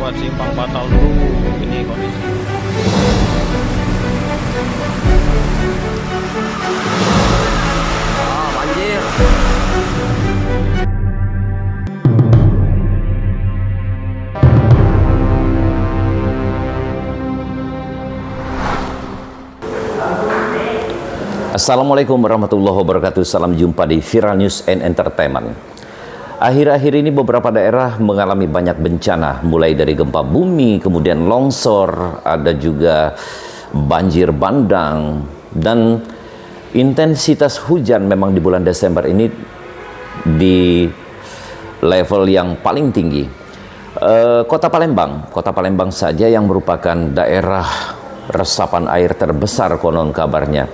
lewat simpang Patau dulu. Ini kondisi. Ah, banjir. Assalamualaikum warahmatullahi wabarakatuh. Salam jumpa di Viral News and Entertainment. Akhir-akhir ini beberapa daerah mengalami banyak bencana, mulai dari gempa bumi, kemudian longsor, ada juga banjir bandang, dan intensitas hujan memang di bulan Desember ini di level yang paling tinggi. Kota Palembang saja yang merupakan daerah resapan air terbesar konon kabarnya.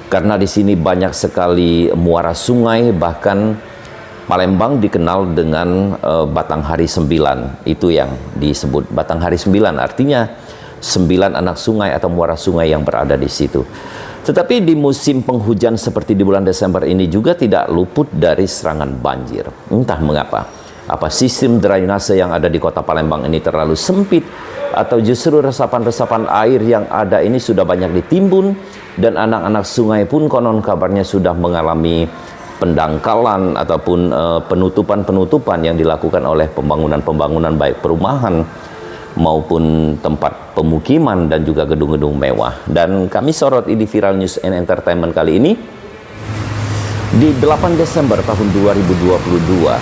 Karena di sini banyak sekali muara sungai, bahkan Palembang dikenal dengan Batanghari 9. Itu yang disebut Batanghari 9, artinya 9 anak sungai atau muara sungai yang berada di situ. Tetapi di musim penghujan seperti di bulan Desember ini juga tidak luput dari serangan banjir. Entah mengapa. Apa sistem drainase yang ada di kota Palembang ini terlalu sempit, atau justru resapan-resapan air yang ada ini sudah banyak ditimbun, dan anak-anak sungai pun konon kabarnya sudah mengalami pendangkalan ataupun penutupan-penutupan yang dilakukan oleh pembangunan-pembangunan baik perumahan maupun tempat pemukiman dan juga gedung-gedung mewah. Dan kami sorot di Viral News and Entertainment kali ini di 8 Desember tahun 2022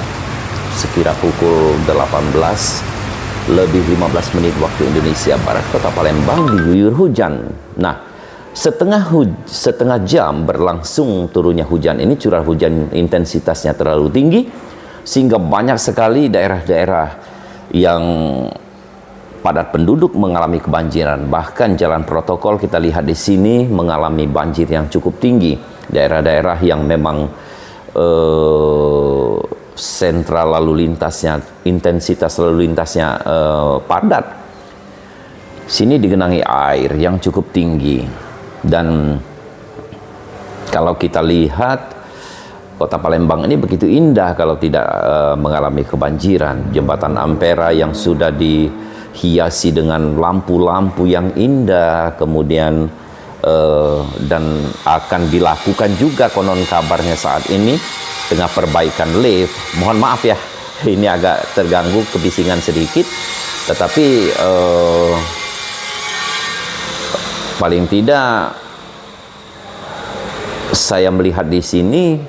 sekira pukul 18:15 waktu Indonesia Barat, kota Palembang diguyur hujan. Nah, setengah jam berlangsung turunnya hujan ini, curah hujan intensitasnya terlalu tinggi sehingga banyak sekali daerah-daerah yang padat penduduk mengalami kebanjiran. Bahkan jalan protokol kita lihat di sini mengalami banjir yang cukup tinggi. Daerah-daerah yang memang sentral lalu lintasnya, intensitas lalu lintasnya padat, sini digenangi air yang cukup tinggi. Dan kalau kita lihat kota Palembang ini begitu indah kalau tidak mengalami kebanjiran. Jembatan Ampera yang sudah dihiasi dengan lampu-lampu yang indah, kemudian dan akan dilakukan juga konon kabarnya saat ini dengan perbaikan lift. Mohon maaf ya, ini agak terganggu kebisingan sedikit, tetapi paling tidak saya melihat di sini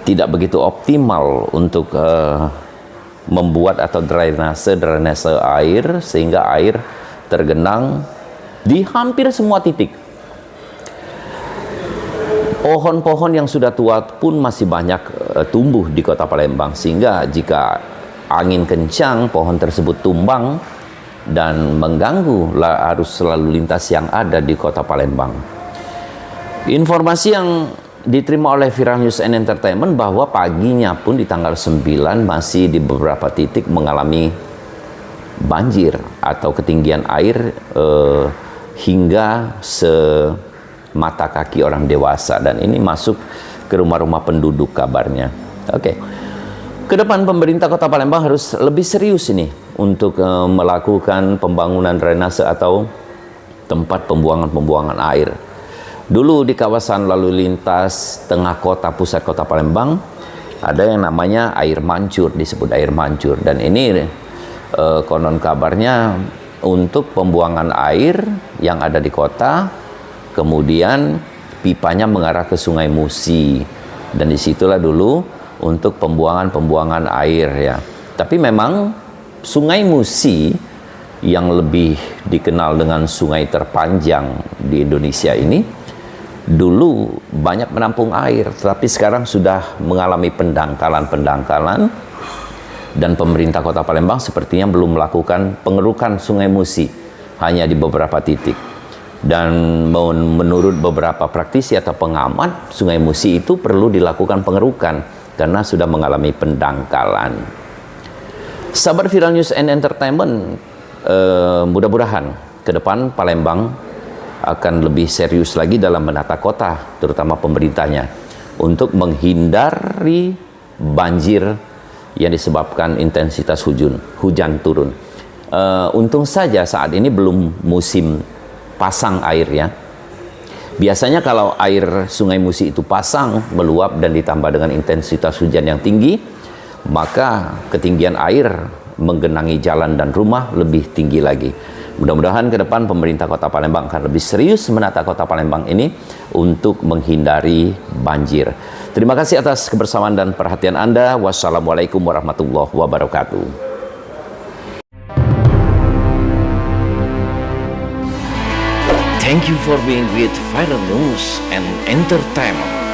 tidak begitu optimal untuk membuat atau drainase air sehingga air tergenang di hampir semua titik. Pohon-pohon yang sudah tua pun masih banyak tumbuh di kota Palembang, sehingga jika angin kencang pohon tersebut tumbang dan mengganggu arus lalu lintas yang ada di kota Palembang. Informasi yang diterima oleh Viral News and Entertainment bahwa paginya pun di tanggal 9 masih di beberapa titik mengalami banjir atau ketinggian air hingga semata kaki orang dewasa, dan ini masuk ke rumah-rumah penduduk kabarnya. Oke. Ke depan pemerintah Kota Palembang harus lebih serius ini untuk melakukan pembangunan drainase atau tempat pembuangan air. Dulu di kawasan lalu lintas tengah kota, pusat kota Palembang, ada yang namanya air mancur, disebut air mancur. Dan ini konon kabarnya untuk pembuangan air yang ada di kota, kemudian pipanya mengarah ke Sungai Musi. Dan disitulah dulu untuk pembuangan air ya. Tapi memang Sungai Musi yang lebih dikenal dengan sungai terpanjang di Indonesia ini dulu banyak menampung air, tetapi sekarang sudah mengalami pendangkalan dan pemerintah Kota Palembang sepertinya belum melakukan pengerukan Sungai Musi, hanya di beberapa titik. Dan menurut beberapa praktisi atau pengamat, Sungai Musi itu perlu dilakukan pengerukan karena sudah mengalami pendangkalan. Sahabat Viral News and Entertainment, mudah-mudahan ke depan Palembang akan lebih serius lagi dalam menata kota, terutama pemerintahnya, untuk menghindari banjir yang disebabkan intensitas hujan turun. Untung saja saat ini belum musim pasang air ya. Biasanya kalau air Sungai Musi itu pasang, meluap dan ditambah dengan intensitas hujan yang tinggi, maka ketinggian air menggenangi jalan dan rumah lebih tinggi lagi. Mudah-mudahan ke depan pemerintah Kota Palembang akan lebih serius menata Kota Palembang ini untuk menghindari banjir. Terima kasih atas kebersamaan dan perhatian Anda. Wassalamualaikum warahmatullahi wabarakatuh. Thank you for being with Viral News and Entertainment.